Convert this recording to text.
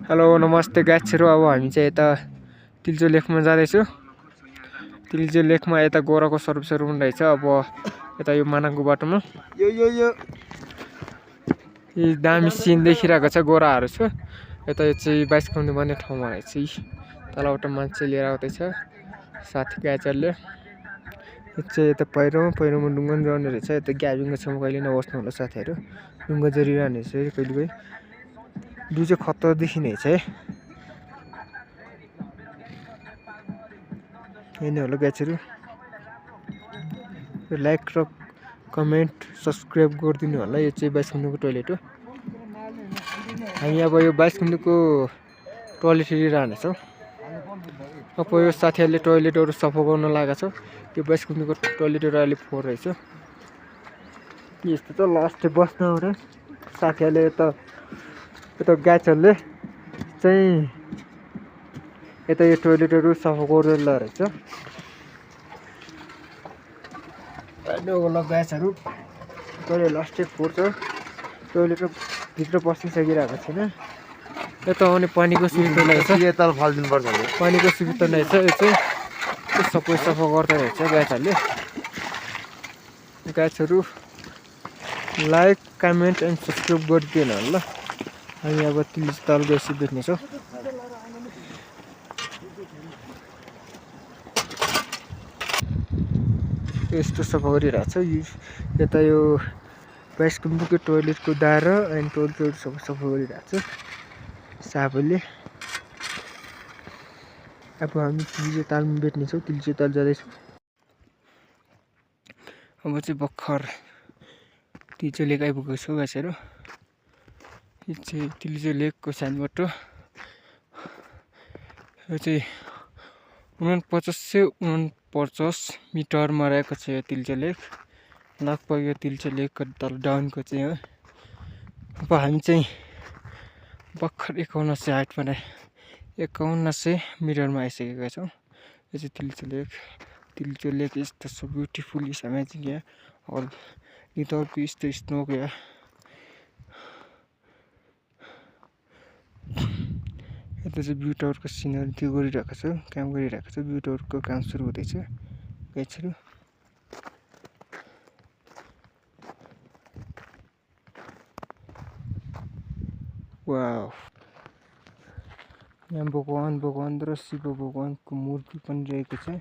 Hello नमस्ते गाइजहरु। अब हामी चाहिँ यता तिल्चो लेकमा जाँदैछु। तिल्चो लेकमा यता गोराको सर्भिसहरु पनि रहेछ। अब यता यो मानाङको बाटोमा यो दामी सिन देखिरहेको छ, गोराहरु छ। यता यो चाहिँ 22 किलोमिटर भन्ने ठाउँमा रहेछ। तलबाट मान्छे लिएर आउँदैछ साथी गाइजहरुले। यो चाहिँ यता पहिरोमा डुङ्गा जर्ने रहेछ। यता ग्याबिङको छेउमा कहिले नबस्नु होला साथीहरु, डुङ्गा जरिरहने रहेछ कहिले दुई चाहिँ खतरा देखिने छ है। यही होला गाइजहरु, लाइक र कमेन्ट सब्स्क्राइब गरिदिनु होला। यो चाहिँ 22 किलोमिटरको टोयलेट हो। हामी अब यो 22 किलोमिटरको टोयलेट हेरिरहने छौँ। अब यो साथीहरुले टोयलेटहरु सफा गर्न लागेको छ। यो 22 किलोमिटरको टोयलेटहरु अहिले फोहोर रहेछ। यस्तो त लास्ट बस्न आउने साथीहरुले यता गाइजहरुले चाहिँ यता यो टोयलेटहरु सफा गरेर रहेछ। गाइजहरु टोयलेट लास्टै फोहोर छ। टोयलेट भित्र पस्न सकिरहेको छैन। यता आउने पानीको सुविधा रहेछ। यता फाल्दिनु पर्छ नि, पानीको सुविधा रहेछ। यो चाहिँ सबै सफा गर्दै रहेछ गाइजहरु। लाइक कमेन्ट एन्ड सब्स्क्राइब गरिदिनु होला। हामी अब तिल्चो तल गएपछि भेट्नेछौँ। यस्तो सफा गरिरहेको छ। यता यो 22 किलोमिटरको टोयलेटको दाह्रो एन्ड टोयलेटहरु सफा गरिरहेको छ साबुनले। अब हामी तिल्चो तालमा भेट्नेछौँ। तिल्चो ताल जाँदैछौँ। अब चाहिँ भर्खर तिल्चो लेक आइपुगेको छु गाइजहरु। यो चाहिँ तिल्चो लेकको साइनबाट यो चाहिँ 4949 मिटरमा रहेको छ यो तिल्चो लेक। लगभग यो तिल्चो लेकको तल डाउनको चाहिँ हो। अब हामी चाहिँ भर्खर 5100 मिटरमा आइसकेका छौँ। यो चाहिँ Tilicho lake. Tilicho lake is the so beautiful is amazing yeah all without is the snow yeah. यता चाहिँ भ्यू टावरको सिनहरु त्यो गरिरहेको छ, काम गरिरहेको छ। भ्यू टावरको काम सुरु हुँदैछ गाइजहरु। वाउ, यहाँ भगवान र शिव भगवानको मूर्ति पनि रहेको छ।